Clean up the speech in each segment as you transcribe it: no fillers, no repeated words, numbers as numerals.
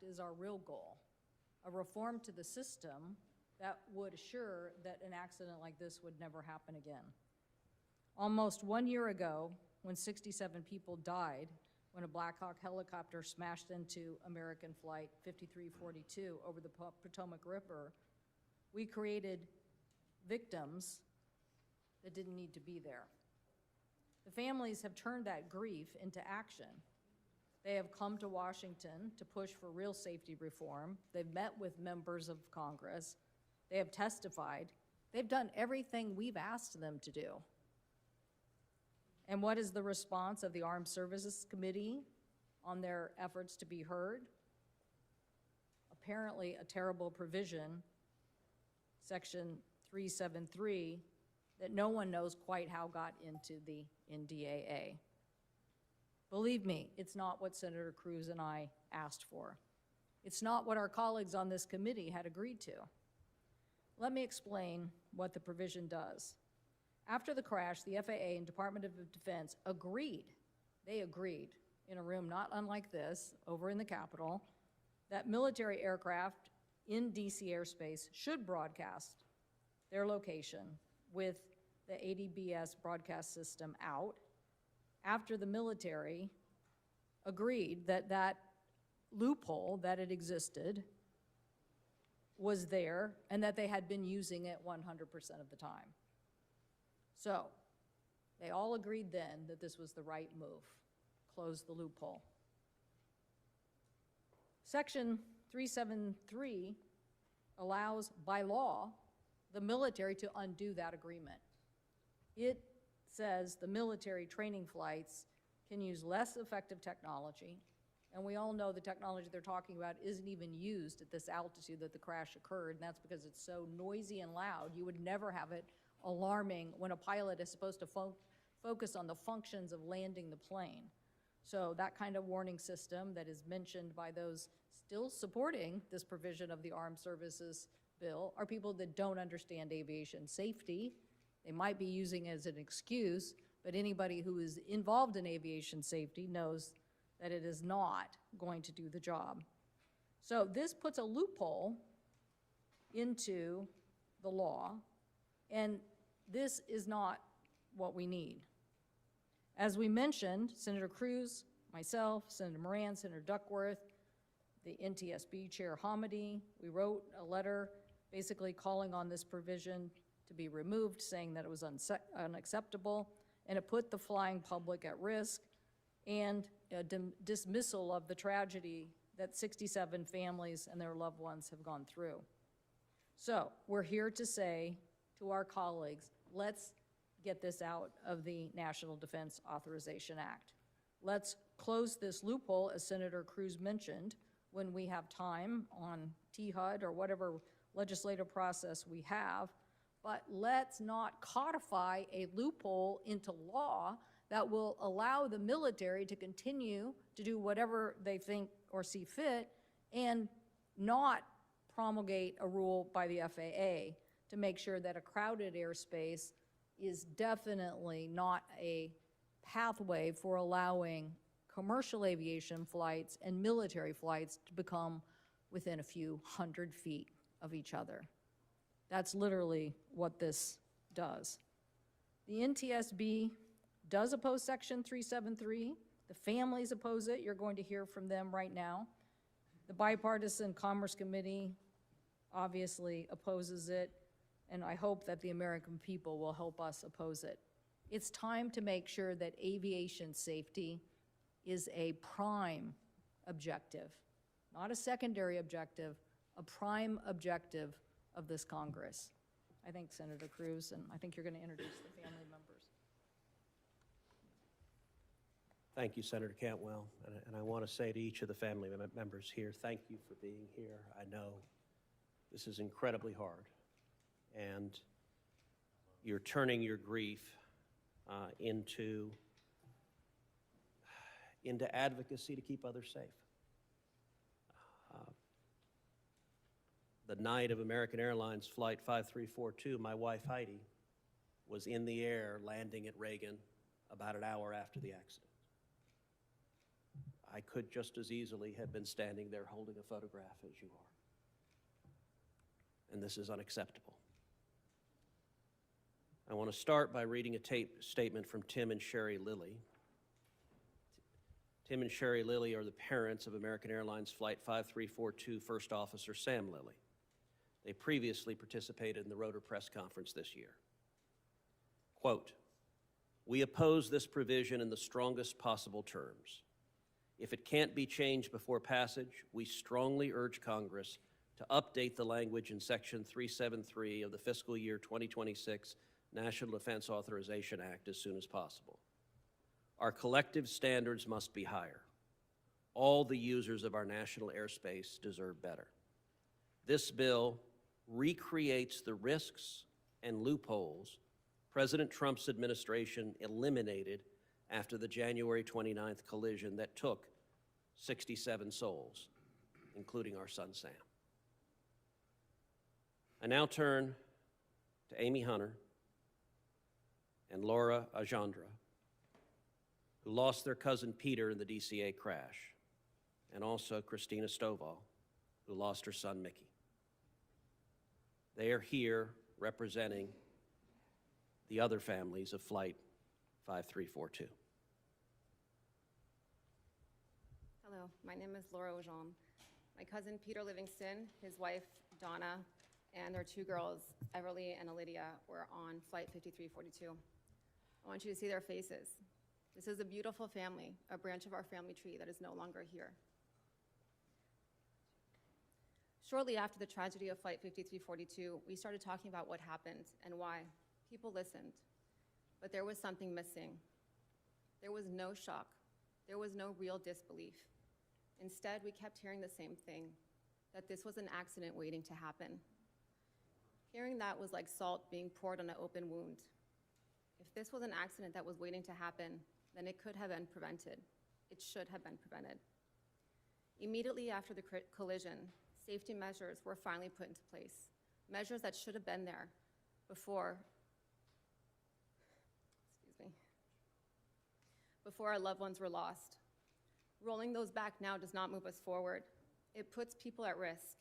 Act is our real goal, a reform to the system that would assure that an accident like this would never happen again. Almost 1 year ago, when 67 people died when a Black Hawk helicopter smashed into American Flight 5342 over the Potomac River, we created victims that didn't need to be there. The families have turned that grief into action. They have come to Washington to push for real safety reform. They've met with members of Congress. They have testified. They've done everything we've asked them to do. And what is the response of the Armed Services Committee on their efforts to be heard? Apparently a terrible provision, Section 373, that no one knows quite how got into the NDAA. Believe me, it's not what Senator Cruz and I asked for. It's not what our colleagues on this committee had agreed to. Let me explain what the provision does. After the crash, the FAA and Department of Defense agreed, they agreed, in a room not unlike this, over in the Capitol, that military aircraft in DC airspace should broadcast their location with the ADBS broadcast system out after the military agreed that that loophole, that it existed, was there and that they had been using it 100% of the time. So they all agreed then that this was the right move, close the loophole. Section 373 allows, by law, the military to undo that agreement. It says the military training flights can use less effective technology, and we all know the technology they're talking about isn't even used at this altitude that the crash occurred, and that's because it's so noisy and loud. You would never have it alarming when a pilot is supposed to focus on the functions of landing the plane. So that kind of warning system that is mentioned by those still supporting this provision of the Armed Services Bill are people that don't understand aviation safety. They might be using it as an excuse, but anybody who is involved in aviation safety knows that it is not going to do the job. So this puts a loophole into the law, and this is not what we need. As we mentioned, Senator Cruz, myself, Senator Moran, Senator Duckworth, the NTSB Chair Hamady, we wrote a letter basically calling on this provision to be removed, saying that it was unacceptable, and it put the flying public at risk, and a dismissal of the tragedy that 67 families and their loved ones have gone through. So we're here to say to our colleagues, let's get this out of the National Defense Authorization Act. Let's close this loophole, as Senator Cruz mentioned, when we have time on THUD or whatever legislative process we have, but let's not codify a loophole into law that will allow the military to continue to do whatever they think or see fit and not promulgate a rule by the FAA to make sure that a crowded airspace is definitely not a pathway for allowing commercial aviation flights and military flights to become within a few 100 feet of each other. That's literally what this does. The NTSB does oppose Section 373. The families oppose it. You're going to hear from them right now. The Bipartisan Commerce Committee obviously opposes it, and I hope that the American people will help us oppose it. It's time to make sure that aviation safety is a prime objective, not a secondary objective, a prime objective of this Congress. I thank Senator Cruz, and I think you're going to introduce the family members. Thank you, Senator Cantwell, and I want to say to each of the family members here, thank you for being here. I know this is incredibly hard, and you're turning your grief into advocacy to keep others safe. The night of American Airlines Flight 5342, my wife Heidi was in the air landing at Reagan about an hour after the accident. I could just as easily have been standing there holding a photograph as you are. And this is unacceptable. I want to start by reading a statement from Tim and Sherry Lilly. Tim and Sherry Lilly are the parents of American Airlines Flight 5342 First Officer Sam Lilly. They previously participated in the Rotor press conference this year. Quote, "We oppose this provision in the strongest possible terms. If it can't be changed before passage, we strongly urge Congress to update the language in Section 373 of the fiscal year 2026 National Defense Authorization Act as soon as possible. Our collective standards must be higher. All the users of our national airspace deserve better. This bill recreates the risks and loopholes President Trump's administration eliminated after the January 29th collision that took 67 souls, including our son Sam." I now turn to Amy Hunter and Laura Ajandra, who lost their cousin Peter in the DCA crash, and also Christina Stovall, who lost her son Mickey. They are here representing the other families of Flight 5342. Hello, my name is Laura Ojan. My cousin Peter Livingston, his wife Donna, and their two girls, Everly and Lydia, were on Flight 5342. I want you to see their faces. This is a beautiful family, a branch of our family tree that is no longer here. Shortly after the tragedy of Flight 5342, we started talking about what happened and why. People listened, but there was something missing. There was no shock. There was no real disbelief. Instead, we kept hearing the same thing, that this was an accident waiting to happen. Hearing that was like salt being poured on an open wound. If this was an accident that was waiting to happen, then it could have been prevented. It should have been prevented. Immediately after the collision, safety measures were finally put into place, measures that should have been there before our loved ones were lost. Rolling those back now does not move us forward. It puts people at risk.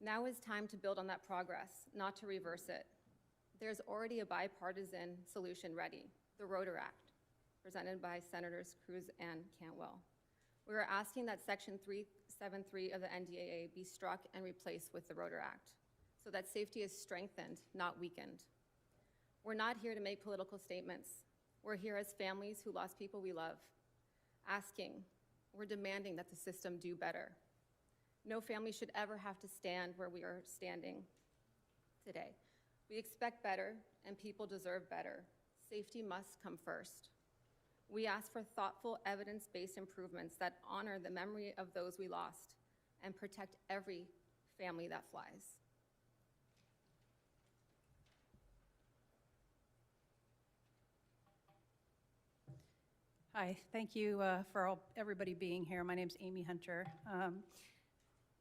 Now is time to build on that progress, not to reverse it. There's already a bipartisan solution ready, the Rotor Act, presented by Senators Cruz and Cantwell. We are asking that Section 373 of the NDAA be struck and replaced with the Rotor Act so that safety is strengthened, not weakened. We're not here to make political statements. We're here as families who lost people we love, we're demanding that the system do better. No family should ever have to stand where we are standing today. We expect better, and people deserve better. Safety must come first. We ask for thoughtful, evidence-based improvements that honor the memory of those we lost and protect every family that flies. Hi, thank you for everybody being here. My name's Amy Hunter.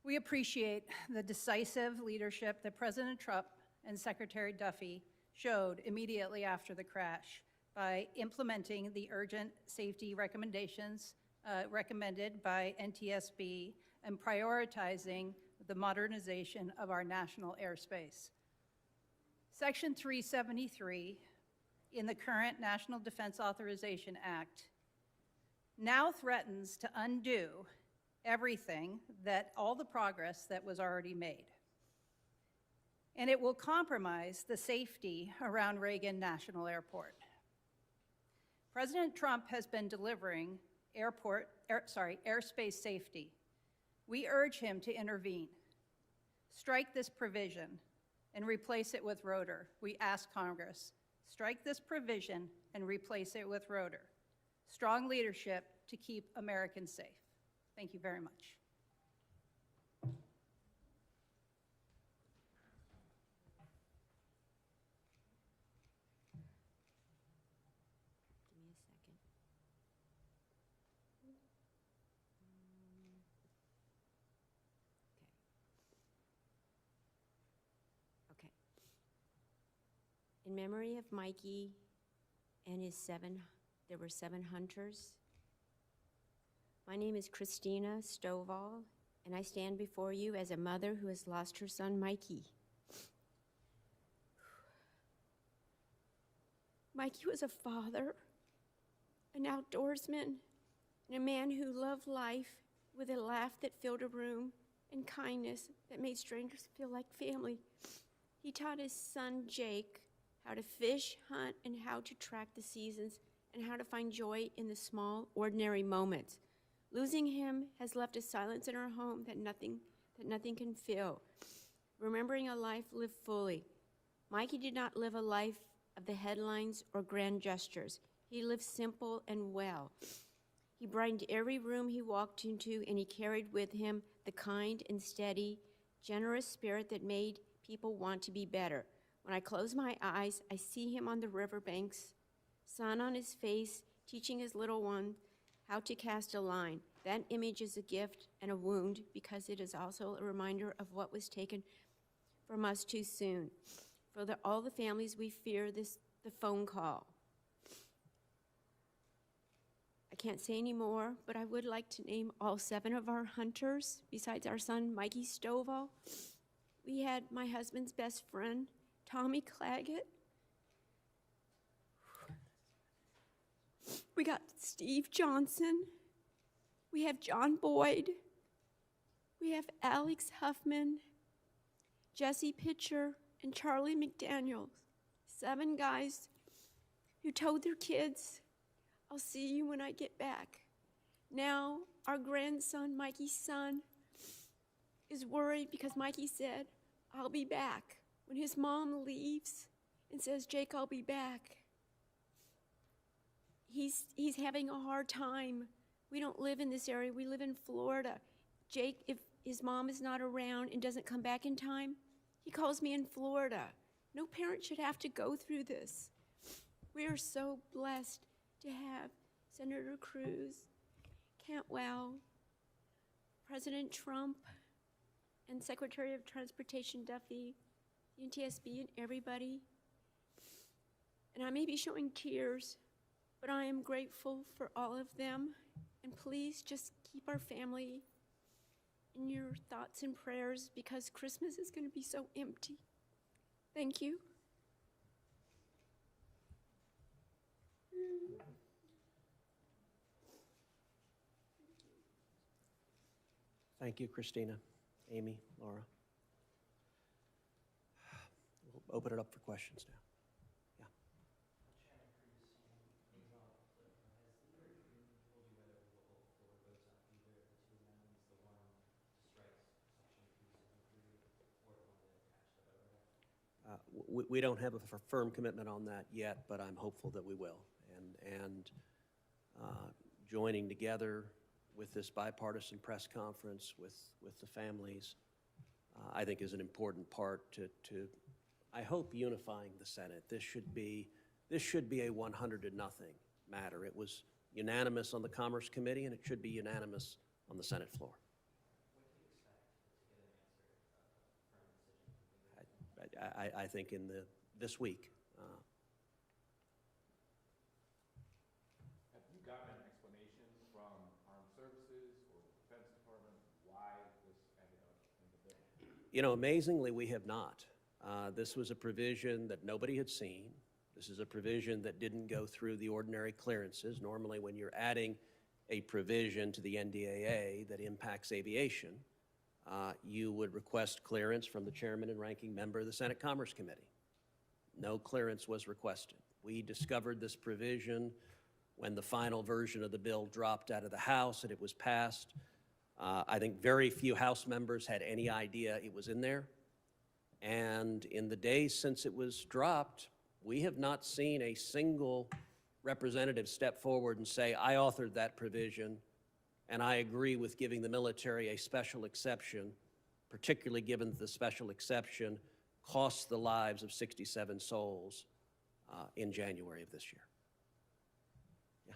We appreciate the decisive leadership that President Trump and Secretary Duffy showed immediately after the crash by implementing the urgent safety recommendations recommended by NTSB and prioritizing the modernization of our national airspace. Section 373 in the current National Defense Authorization Act now threatens to undo everything, all the progress that was already made. And it will compromise the safety around Reagan National Airport. President Trump has been delivering airspace safety. We urge him to intervene. Strike this provision and replace it with Rotor. We ask Congress, strike this provision and replace it with Rotor. Strong leadership to keep Americans safe. Thank you very much. Give me a second. Okay. In memory of Mikey and his there were 7 hunters My name is Christina Stovall, and I stand before you as a mother who has lost her son, Mikey. Mikey was a father, an outdoorsman, and a man who loved life with a laugh that filled a room and kindness that made strangers feel like family. He taught his son, Jake, how to fish, hunt, and how to track the seasons, and how to find joy in the small, ordinary moments. Losing him has left a silence in our home that nothing can fill. Remembering a life lived fully. Mikey did not live a life of the headlines or grand gestures. He lived simple and well. He brightened every room he walked into, and he carried with him the kind and steady, generous spirit that made people want to be better. When I close my eyes, I see him on the riverbanks, sun on his face, teaching his little one how to cast a line. That image is a gift and a wound, because it is also a reminder of what was taken from us too soon. For all the families, we fear the phone call. I can't say any more, but I would like to name all 7 of our hunters, besides our son, Mikey Stovall. We had my husband's best friend, Tommy Claggett. We got Steve Johnson. We have John Boyd. We have Alex Huffman, Jesse Pitcher, and Charlie McDaniels. 7 guys who told their kids, "I'll see you when I get back." Now, our grandson, Mikey's son, is worried because Mikey said, "I'll be back," when his mom leaves and says, "Jake, I'll be back." He's having a hard time. We don't live in this area. We live in Florida. Jake, if his mom is not around and doesn't come back in time, he calls me in Florida. No parent should have to go through this. We are so blessed to have Senator Cruz, Cantwell, President Trump, and Secretary of Transportation Duffy, the NTSB, and everybody. And I may be showing tears, but I am grateful for all of them. And please just keep our family in your thoughts and prayers, because Christmas is going to be so empty. Thank you. Thank you, Christina, Amy, Laura. We'll open it up for questions now. Yeah. We don't have a firm commitment on that yet, but I'm hopeful that we will. And joining together with this bipartisan press conference with the families, I think is an important part to I hope, unifying the Senate. This should be a 100-0 matter. It was unanimous on the Commerce Committee, and it should be unanimous on the Senate floor. I think in this week. Have you gotten an explanation from Armed Services or the Defense Department why this ended up in the bill? You know, amazingly, we have not. This was a provision that nobody had seen. This is a provision that didn't go through the ordinary clearances. Normally, when you're adding a provision to the NDAA that impacts aviation, you would request clearance from the chairman and ranking member of the Senate Commerce Committee. No clearance was requested. We discovered this provision when the final version of the bill dropped out of the House and it was passed. I think very few House members had any idea it was in there. And in the days since it was dropped, we have not seen a single representative step forward and say, "I authored that provision, and I agree with giving the military a special exception," particularly given that the special exception cost the lives of 67 souls in January of this year. Yeah.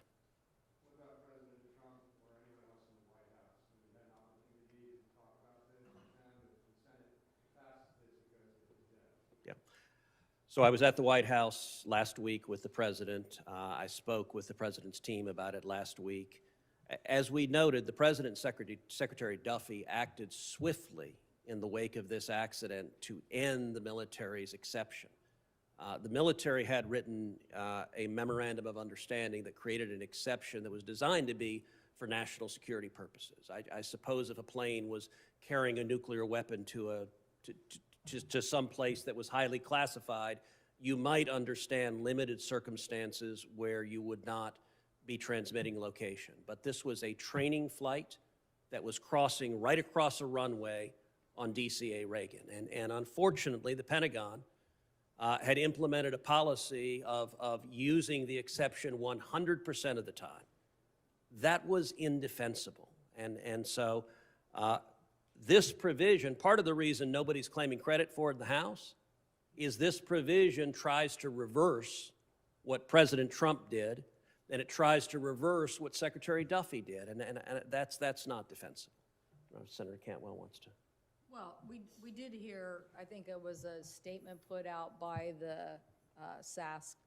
What about President Trump or anyone else in the White House? Have you had an opportunity to talk about this with them? If the Senate passes this, it goes to the death. Yeah. So I was at the White House last week with the president. I spoke with the president's team about it last week. As we noted, the President and Secretary Duffy acted swiftly in the wake of this accident to end the military's exception. The military had written a memorandum of understanding that created an exception that was designed to be for national security purposes. I suppose if a plane was carrying a nuclear weapon to some place that was highly classified, you might understand limited circumstances where you would not be transmitting location. But this was a training flight that was crossing right across a runway on DCA Reagan. And unfortunately, the Pentagon had implemented a policy of using the exception 100% of the time. That was indefensible. And so this provision, part of the reason nobody's claiming credit for it in the House, is this provision tries to reverse what President Trump did, and it tries to reverse what Secretary Duffy did, and that's not defensible. Senator Cantwell wants to. Well, we did hear, I think it was a statement put out by the SAS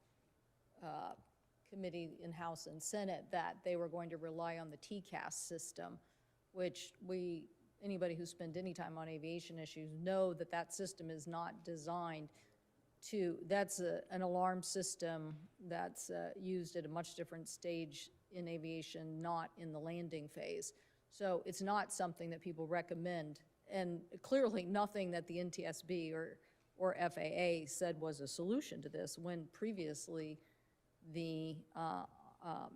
committee in House and Senate that they were going to rely on the TCAS system, which anybody who spent any time on aviation issues know that that system is not designed to, that's an alarm system that's used at a much different stage in aviation, not in the landing phase. So it's not something that people recommend, and clearly nothing that the NTSB or FAA said was a solution to this, when previously the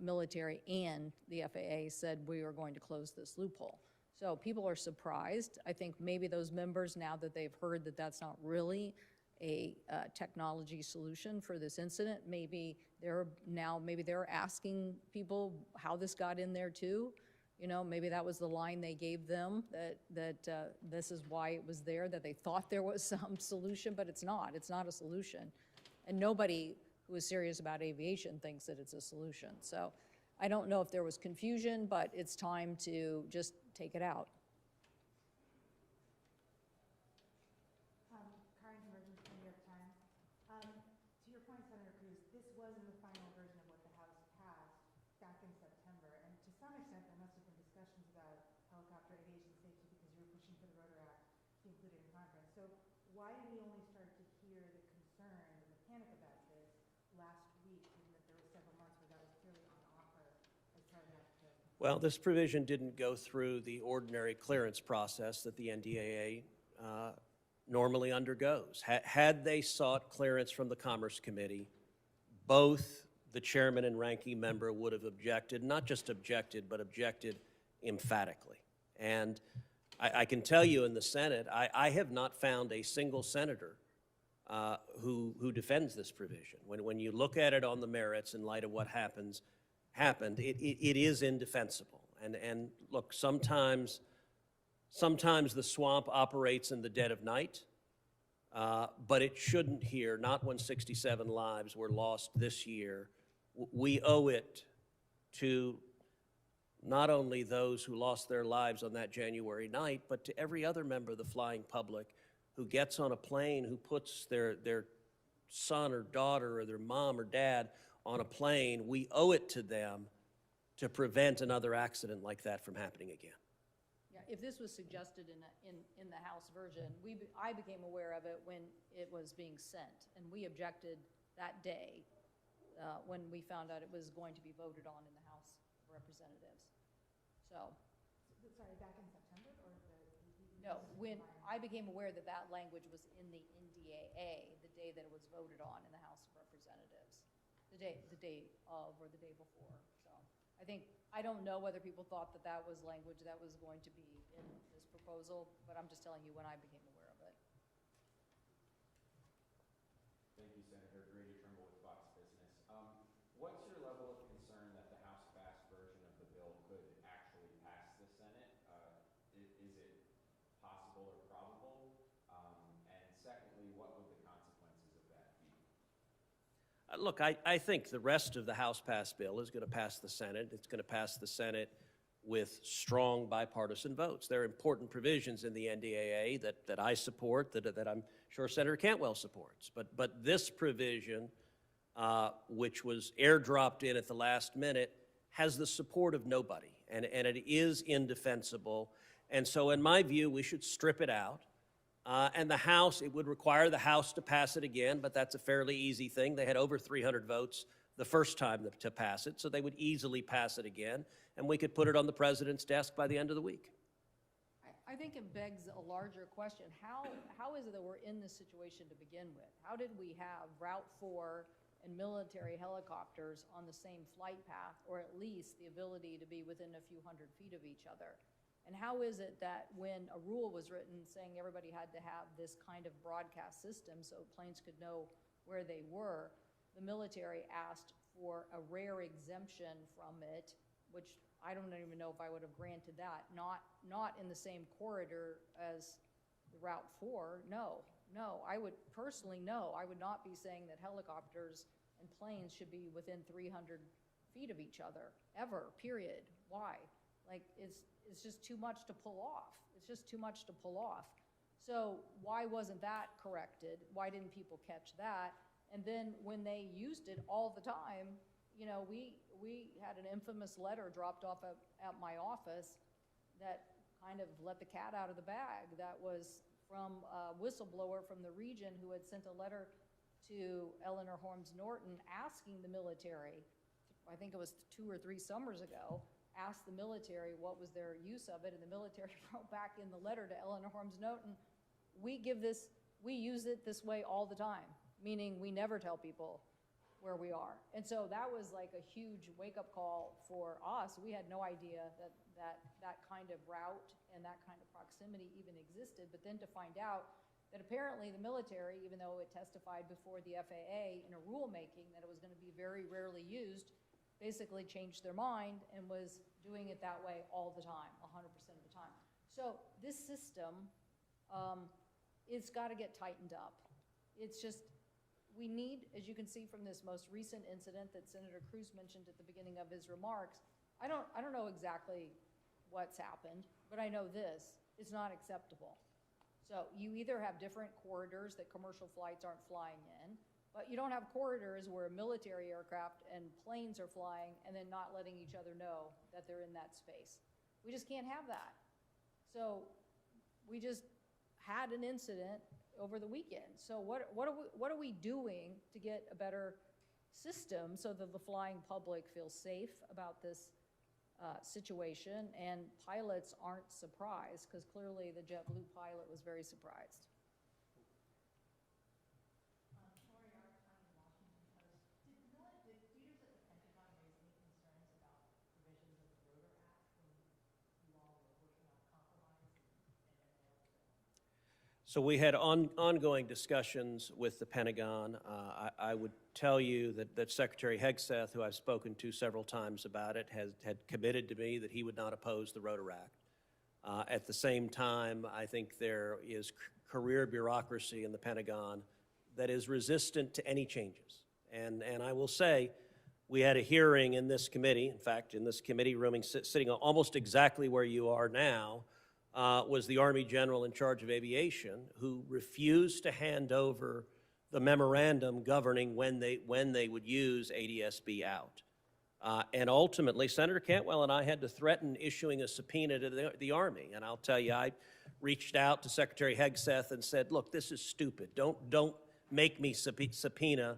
military and the FAA said we are going to close this loophole. So people are surprised. I think maybe those members, now that they've heard that that's not really a technology solution for this incident, maybe they're asking people how this got in there too. You know, maybe that was the line they gave them, that this is why it was there, that they thought there was some solution, but it's not. It's not a solution. And nobody who is serious about aviation thinks that it's a solution. So I don't know if there was confusion, but it's time to just take it out. Karen Convergence, New York Times. To your point, Senator Cruz, this was in the final version of what the House passed back in September, and to some extent there must have been discussions about helicopter aviation safety because you were pushing for the Rotor Act to be included in conference. So why did we only start to hear the concern and the panic about this last week, given that there were several months where that was clearly on offer as part of that? Well, this provision didn't go through the ordinary clearance process that the NDAA normally undergoes. Had they sought clearance from the Commerce Committee, both the chairman and ranking member would have objected, not just objected, but objected emphatically. And I can tell you in the Senate, I have not found a single senator who defends this provision. When you look at it on the merits in light of what happened, it is indefensible. And look, sometimes the swamp operates in the dead of night, but it shouldn't here, not when 67 lives were lost this year. We owe it to not only those who lost their lives on that January night, but to every other member of the flying public who gets on a plane, who puts their son or daughter or their mom or dad on a plane. We owe it to them to prevent another accident like that from happening again. Yeah, if this was suggested in the House version, I became aware of it when it was being sent, and we objected that day when we found out it was going to be voted on in the House of Representatives. So. Sorry, back in September, or No, when I became aware that that language was in the NDAA the day that it was voted on in the House of Representatives, the day of or the day before. So I don't know whether people thought that that was language that was going to be in this proposal, but I'm just telling you when I became aware of it. Thank you, Senator. Grady Trimble with Fox Business. What's your level of concern that the House-passed version of the bill could actually pass the Senate? Is it possible or probable? And secondly, what would the consequences of that be? Look, I think the rest of the House-passed bill is going to pass the Senate. It's going to pass the Senate with strong bipartisan votes. There are important provisions in the NDAA that I support, that I'm sure Senator Cantwell supports. But this provision, which was airdropped in at the last minute, has the support of nobody. and it is indefensible. And so in my view, we should strip it out. And the House, it would require the House to pass it again, but that's a fairly easy thing. They had over 300 votes the first time to pass it, so they would easily pass it again, and we could put it on the president's desk by the end of the week. I think it begs a larger question. How is it that we're in this situation to begin with? How did we have Route 4 and military helicopters on the same flight path, or at least the ability to be within a few hundred feet of each other? And how is it that when a rule was written saying everybody had to have this kind of broadcast system so planes could know where they were, the military asked for a rare exemption from it, which I don't even know if I would have granted that, not in the same corridor as the Route 4, no, I would personally, no, I would not be saying that helicopters and planes should be within 300 feet of each other, ever, period. Why? Like, it's just too much to pull off. It's just too much to pull off. So why wasn't that corrected? Why didn't people catch that? And then when they used it all the time, you know, we had an infamous letter dropped off at my office that kind of let the cat out of the bag. That was from a whistleblower from the region who had sent a letter to Eleanor Holmes Norton asking the military, I think it was 2 or 3 summers ago, asked the military what was their use of it, and the military wrote back in the letter to Eleanor Holmes Norton, we use it this way all the time, meaning we never tell people where we are. And so that was like a huge wake-up call for us. We had no idea that kind of route and that kind of proximity even existed, but then to find out that apparently the military, even though it testified before the FAA in a rulemaking that it was going to be very rarely used, basically changed their mind and was doing it that way all the time, 100% of the time. So this system, it's got to get tightened up. It's just, we need, as you can see from this most recent incident that Senator Cruz mentioned at the beginning of his remarks, I don't know exactly what's happened, but I know this, it's not acceptable. So you either have different corridors that commercial flights aren't flying in, but you don't have corridors where military aircraft and planes are flying and then not letting each other know that they're in that space. We just can't have that. So we just had an incident over the weekend. So what are we doing to get a better system so that the flying public feels safe about this situation and pilots aren't surprised, because clearly the JetBlue pilot was very surprised. So we had ongoing discussions with the Pentagon. I would tell you that Secretary Hegseth, who I've spoken to several times about it, had committed to me that he would not oppose the Rotor Act. At the same time, I think there is career bureaucracy in the Pentagon that is resistant to any changes. And I will say, we had a hearing in this committee, in fact, in this committee room, sitting almost exactly where you are now, was the Army General in charge of aviation, who refused to hand over the memorandum governing when they would use ADS-B out. And ultimately, Senator Cantwell and I had to threaten issuing a subpoena to the Army. And I'll tell you, I reached out to Secretary Hegseth and said, look, this is stupid. Don't make me subpoena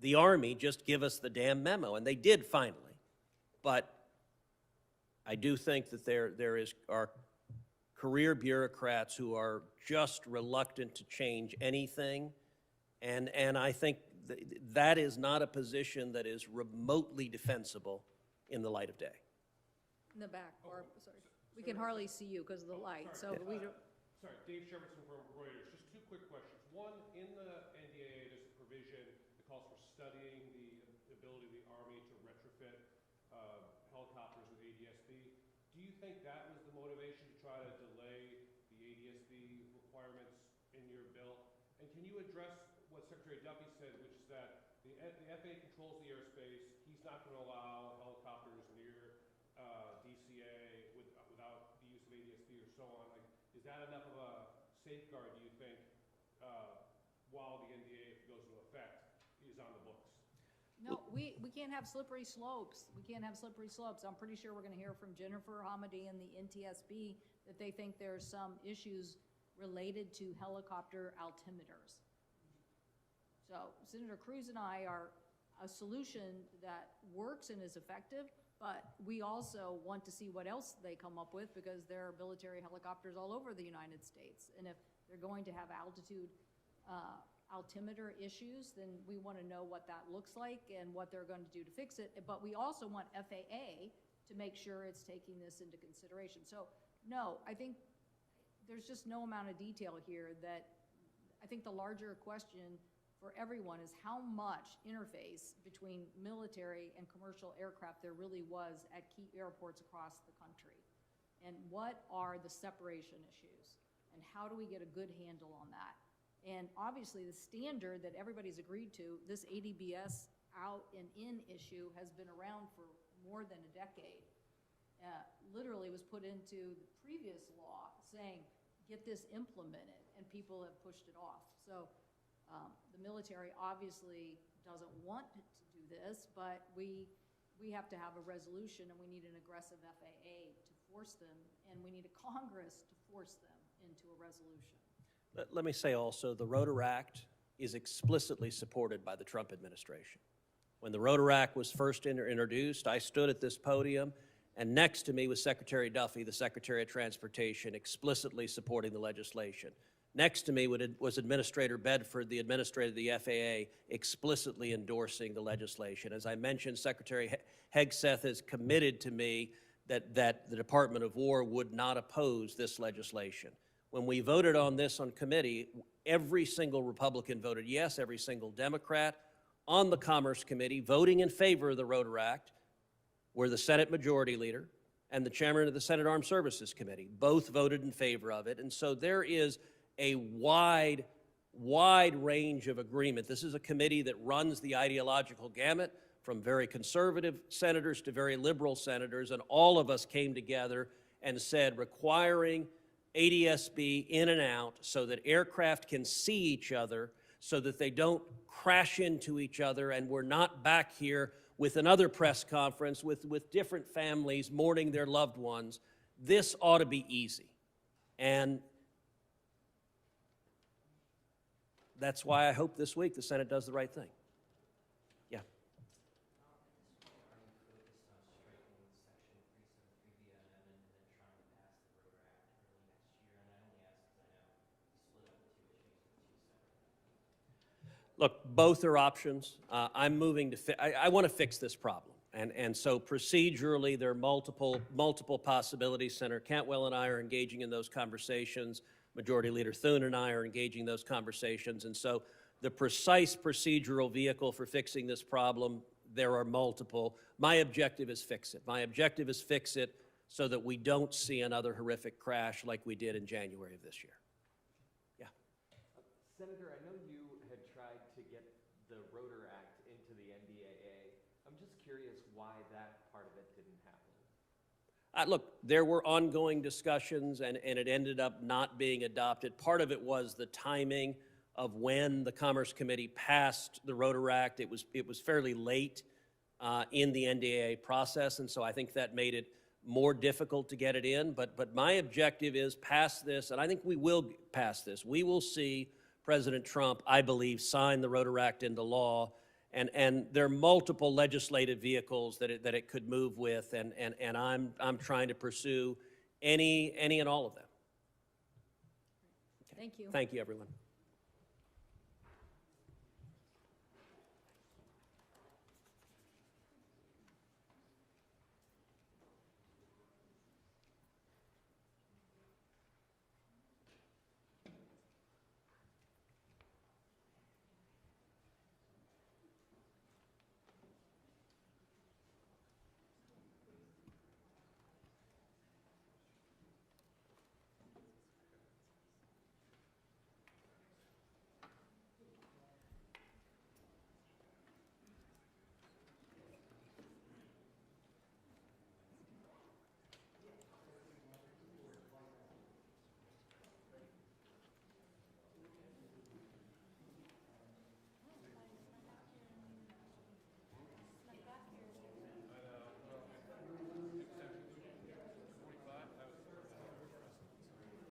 the Army, just give us the damn memo. And they did finally. But I do think that there are career bureaucrats who are just reluctant to change anything, and I think that is not a position that is remotely defensible in the light of day. In the back, Barb, sorry. We can hardly see you because of the light, so we don't. Sorry, Dave Sheverson from Reuters. Just 2 quick questions. One, in the NDAA, there's a provision that calls for studying the ability of the Army to retrofit helicopters with ADS-B. Do you think that was the motivation to try to delay the ADS-B requirements in your bill? And can you address what Secretary Duffy said, which is that the FAA controls the airspace. He's not going to allow helicopters near DCA without the use of ADS-B or so on. Like, is that enough of a safeguard, do you think, while the NDA, if it goes into effect, is on the books? No, we can't have slippery slopes. We can't have slippery slopes. I'm pretty sure we're gonna hear from Jennifer Hamady and the NTSB that they think there's some issues related to helicopter altimeters. So Senator Cruz and I are a solution that works and is effective, but we also want to see what else they come up with, because there are military helicopters all over the United States. And if they're going to have altitude altimeter issues, then we want to know what that looks like and what they're going to do to fix it. But we also want FAA to make sure it's taking this into consideration. So no, I think there's just no amount of detail here that, I think the larger question for everyone is how much interface between military and commercial aircraft there really was at key airports across the country. And what are the separation issues? And how do we get a good handle on that? And obviously the standard that everybody's agreed to, this ADBS out and in issue has been around for more than a decade. Literally was put into the previous law saying, get this implemented, and people have pushed it off. So the military obviously doesn't want to do this, but we have to have a resolution, and we need an aggressive FAA to force them, and we need a Congress to force them into a resolution. Let me say also, the Rotor Act is explicitly supported by the Trump administration. When the Rotor Act was first introduced, I stood at this podium, and next to me was Secretary Duffy, the Secretary of Transportation, explicitly supporting the legislation. Next to me was Administrator Bedford, the administrator of the FAA, explicitly endorsing the legislation. As I mentioned, Secretary Hegseth has committed to me that the Department of War would not oppose this legislation. When we voted on this on committee, every single Republican voted yes, every single Democrat on the Commerce Committee voting in favor of the Rotor Act were the Senate Majority Leader and the Chairman of the Senate Armed Services Committee. Both voted in favor of it, and so there is a wide range of agreement. This is a committee that runs the ideological gamut from very conservative senators to very liberal senators, and all of us came together and said requiring ADSB in and out so that aircraft can see each other, so that they don't crash into each other, and we're not back here with another press conference with different families mourning their loved ones. This ought to be easy. And that's why I hope this week the Senate does the right thing. Yeah. Look, both are options. I'm moving to, I want to fix this problem. And so procedurally, there are multiple possibilities. Senator Cantwell and I are engaging in those conversations. Majority Leader Thune and I are engaging in those conversations. And so the precise procedural vehicle for fixing this problem, there are multiple. My objective is fix it. My objective is fix it so that we don't see another horrific crash like we did in January of this year. Yeah. Senator, I know you had tried to get the Rotor Act into the NDAA. I'm just curious why that part of it didn't happen. Look, there were ongoing discussions, and it ended up not being adopted. Part of it was the timing of when the Commerce Committee passed the Rotor Act. It was fairly late in the NDAA process, and so I think that made it more difficult to get it in. But my objective is pass this, and I think we will pass this. We will see President Trump, I believe, sign the Rotor Act into law. And there are multiple legislative vehicles that it could move with, and I'm trying to pursue any and all of them. Thank you. Thank you, everyone.